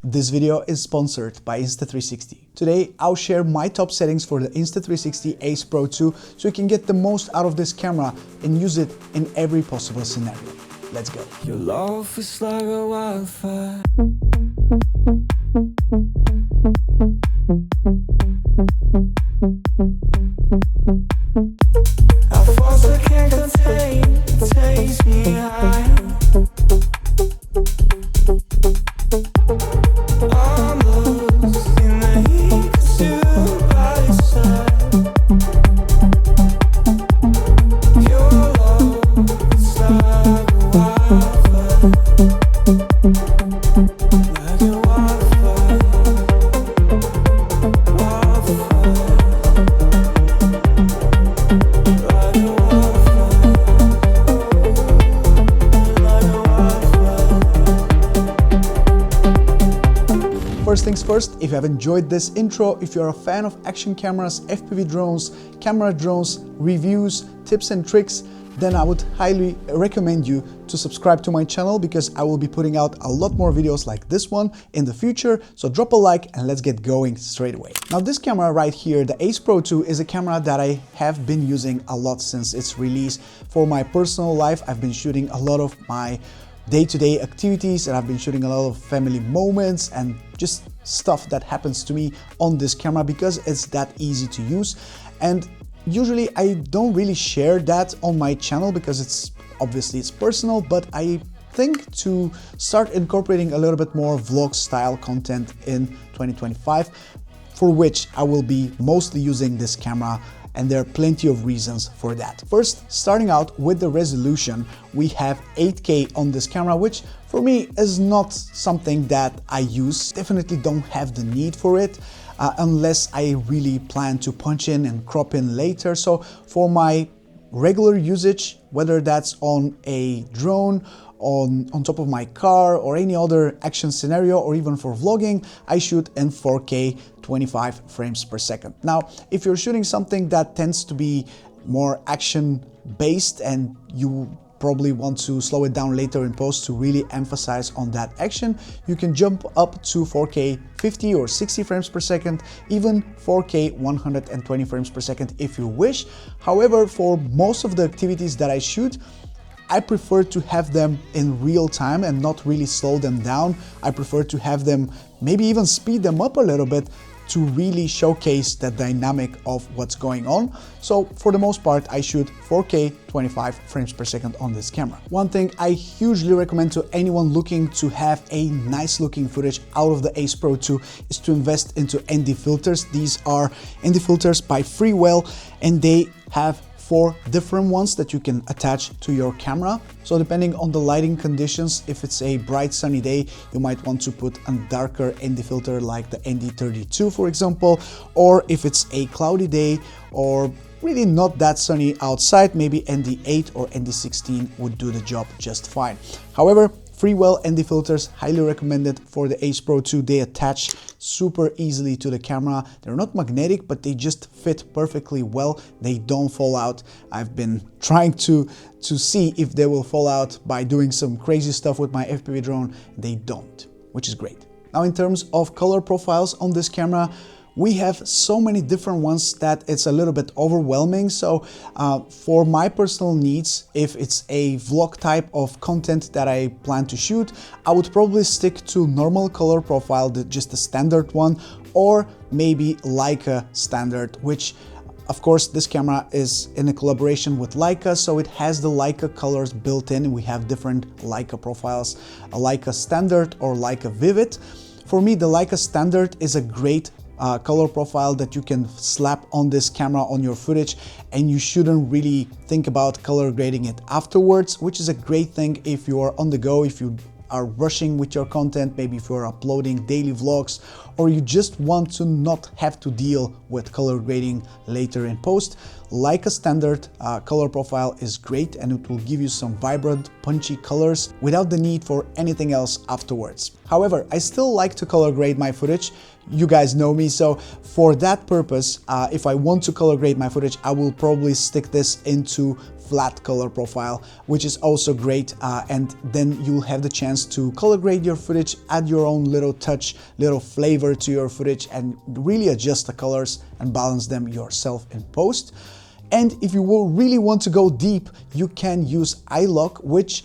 This video is sponsored by Insta360. Today, I'll share my top settings for the Insta360 Ace Pro 2 so you can get the most out of this camera and use it in every possible scenario. Let's go. Your love is like a wildfire. A force I can't contain, it takes me high. I'm lost in the heat, consumed by your side. Your love is like a wildfire, like a wildfire, wildfire, like a wildfire, like a wildfire. First things first, if you have enjoyed this intro, if you're a fan of action cameras, FPV drones, camera drones, reviews, tips and tricks, then I would highly recommend you to subscribe to my channel because I will be putting out a lot more videos like this one in the future. So drop a like and let's get going straight away. Now this camera right here, the Ace Pro 2, is a camera that I have been using a lot since its release. For my personal life, I've been shooting a lot of my day-to-day activities, and I've been shooting a lot of family moments and just stuff that happens to me on this camera because it's that easy to use. And usually I don't really share that on my channel because it's personal, but I think to start incorporating a little bit more vlog style content in 2025, for which I will be mostly using this camera. And there are plenty of reasons for that. First, starting out with the resolution, we have 8K on this camera, which for me is not something that I use. Definitely don't have the need for it unless I really plan to punch in and crop in later. So for my regular usage, whether that's on a drone, on top of my car or any other action scenario, or even for vlogging, I shoot in 4K 25 frames per second. Now, if you're shooting something that tends to be more action based and you probably want to slow it down later in post to really emphasize on that action, you can jump up to 4K 50 or 60 frames per second, even 4K 120 frames per second if you wish. However, for most of the activities that I shoot, I prefer to have them in real time and not really slow them down. I prefer to have them, maybe even speed them up a little bit to really showcase the dynamic of what's going on. So for the most part, I shoot 4K 25 frames per second on this camera. One thing I hugely recommend to anyone looking to have a nice looking footage out of the Ace Pro 2 is to invest into ND filters. These are ND filters by Freewell, and they have 4 different ones that you can attach to your camera. So depending on the lighting conditions, if it's a bright sunny day, you might want to put a darker ND filter like the ND32, for example, or if it's a cloudy day or really not that sunny outside, maybe ND8 or ND16 would do the job just fine. However, Freewell ND filters, highly recommended for the Ace Pro 2. They attach super easily to the camera. They're not magnetic, but they just fit perfectly well. They don't fall out. I've been trying to see if they will fall out by doing some crazy stuff with my FPV drone. They don't, which is great. Now, in terms of color profiles on this camera, we have so many different ones that it's a little bit overwhelming. So for my personal needs, if it's a vlog type of content that I plan to shoot, I would probably stick to normal color profile, just the standard one, or maybe Leica standard, which of course this camera is in a collaboration with Leica, so it has the Leica colors built in. We have different Leica profiles, a Leica standard or Leica vivid. For me, the Leica standard is a great color profile that you can slap on this camera on your footage, and you shouldn't really think about color grading it afterwards, which is a great thing if you are on the go, if you are rushing with your content, maybe if you're uploading daily vlogs, or you just want to not have to deal with color grading later in post. Like a standard color profile is great, and it will give you some vibrant, punchy colors without the need for anything else afterwards. However, I still like to color grade my footage. You guys know me, so for that purpose, if I want to color grade my footage, I will probably stick this into flat color profile, which is also great. And then you'll have the chance to color grade your footage, add your own little touch, little flavor to your footage, and really adjust the colors and balance them yourself in post. And if you will really want to go deep, you can use eye lock, which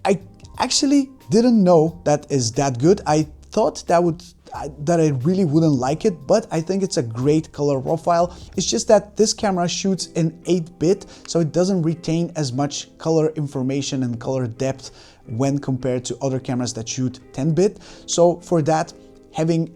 I actually didn't know that is that good. I thought that I really wouldn't like it, but I think it's a great color profile. It's just that this camera shoots in 8-bit, so it doesn't retain as much color information and color depth when compared to other cameras that shoot 10-bit. So for that, having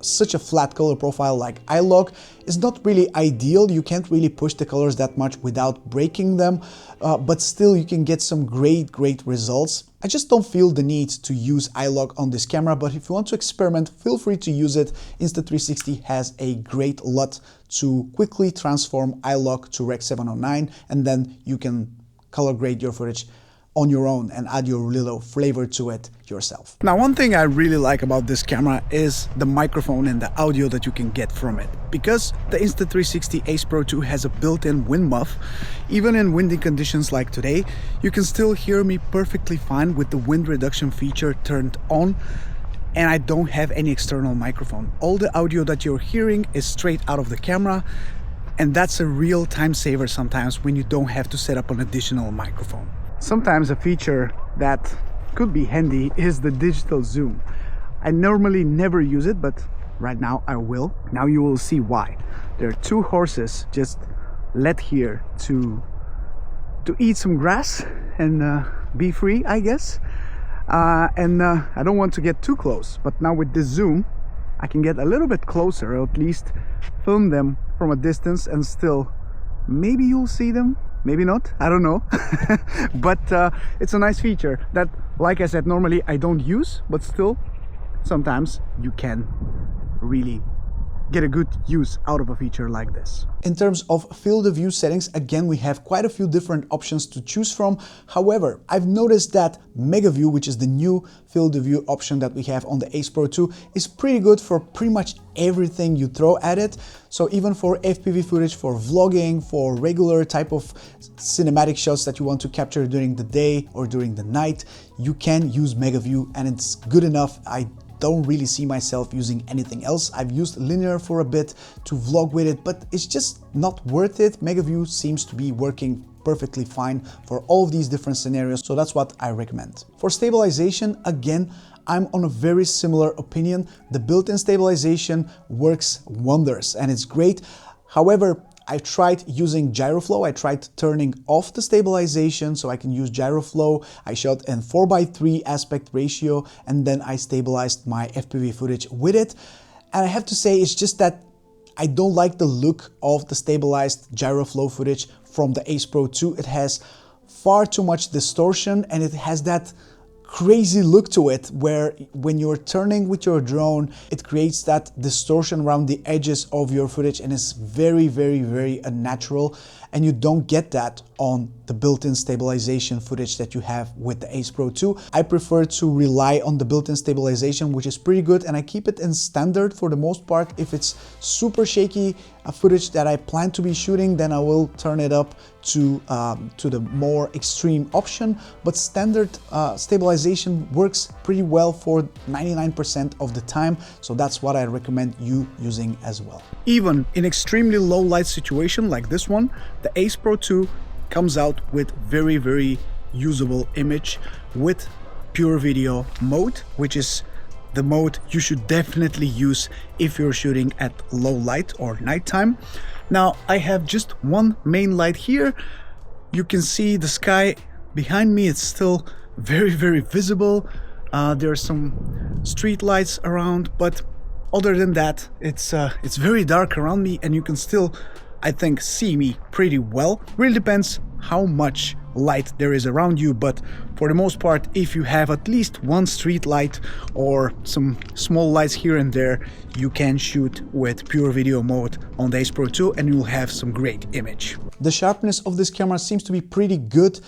such a flat color profile like eye lock is not really ideal. You can't really push the colors that much without breaking them, but still you can get some great results. I just don't feel the need to use eye lock on this camera, but if you want to experiment, feel free to use it. Insta360 has a great LUT to quickly transform eye lock to Rec 709, and then you can color grade your footage on your own and add your little flavor to it yourself. Now, one thing I really like about this camera is the microphone and the audio that you can get from it. Because the Insta360 Ace Pro 2 has a built-in wind muff, even in windy conditions like today, you can still hear me perfectly fine with the wind reduction feature turned on, and I don't have any external microphone. All the audio that you're hearing is straight out of the camera, and that's a real time saver sometimes when you don't have to set up an additional microphone. Sometimes a feature that could be handy is the digital zoom. I normally never use it, but right now I will. Now you will see why. There are two horses just led here to eat some grass and be free, I guess. I don't want to get too close, but now with this zoom I can get a little bit closer, or at least film them from a distance, and still maybe you'll see them. Maybe not, I don't know. But it's a nice feature that, like I said, normally I don't use, but still sometimes you can really get a good use out of a feature like this. In terms of field of view settings, again, we have quite a few different options to choose from. However, I've noticed that Mega View, which is the new field of view option that we have on the Ace Pro 2, is pretty good for pretty much everything you throw at it. So even for FPV footage, for vlogging, for regular type of cinematic shots that you want to capture during the day or during the night, you can use Mega View, and it's good enough. I don't really see myself using anything else. I've used linear for a bit to vlog with it, but it's just not worth it. Mega View seems to be working perfectly fine for all of these different scenarios, so that's what I recommend. For stabilization, again, I'm on a very similar opinion. The built-in stabilization works wonders and it's great. However, I tried using gyroflow. I tried turning off the stabilization so I can use gyroflow. I shot in 4:3 aspect ratio, and then I stabilized my FPV footage with it. And I have to say, it's just that I don't like the look of the stabilized gyroflow footage from the Ace Pro 2. It has far too much distortion, and it has that crazy look to it where when you're turning with your drone, it creates that distortion around the edges of your footage, and it's very unnatural, and you don't get that on the built-in stabilization footage that you have with the Ace Pro 2. I prefer to rely on the built-in stabilization, which is pretty good, and I keep it in standard for the most part. If it's super shaky footage that I plan to be shooting, then I will turn it up to the more extreme option, but standard stabilization works pretty well for 99% of the time, so that's what I recommend you using as well. Even in extremely low light situation like this one, the Ace Pro 2 comes out with very usable image with pure video mode, which is the mode you should definitely use if you're shooting at low light or nighttime. Now I have just one main light here. You can see the sky behind me. It's still very visible. There are some street lights around, but other than that, it's very dark around me, and you can still, I think, see me pretty well. Really depends how much light there is around you, but for the most part, if you have at least one street light or some small lights here and there, you can shoot with pure video mode on the Ace Pro 2 and you'll have some great image. The sharpness of this camera seems to be pretty good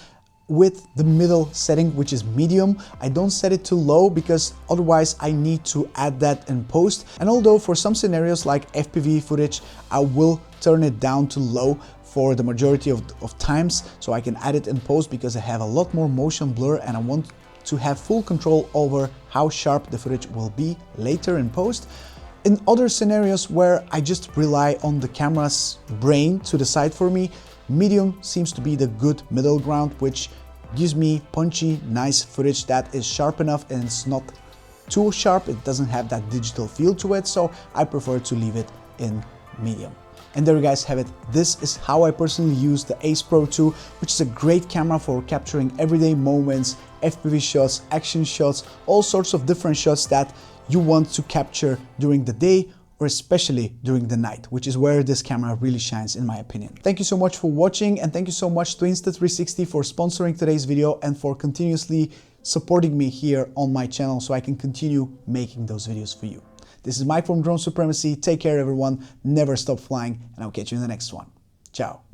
with the middle setting, which is medium. I don't set it to low because otherwise I need to add that in post. And although for some scenarios like FPV footage, I will turn it down to low, for the majority of times, so I can add it in post because I have a lot more motion blur and I want to have full control over how sharp the footage will be later in post. In other scenarios where I just rely on the camera's brain to decide for me, medium seems to be the good middle ground, which gives me punchy, nice footage that is sharp enough and it's not too sharp. It doesn't have that digital feel to it, so I prefer to leave it in medium. And there you guys have it. This is how I personally use the Ace Pro 2, which is a great camera for capturing everyday moments, FPV shots, action shots, all sorts of different shots that you want to capture during the day or especially during the night, which is where this camera really shines in my opinion. Thank you so much for watching, and thank you so much to Insta360 for sponsoring today's video and for continuously supporting me here on my channel so I can continue making those videos for you. This is Mike from Drone Supremacy. Take care everyone, never stop flying, and I'll catch you in the next one. Ciao.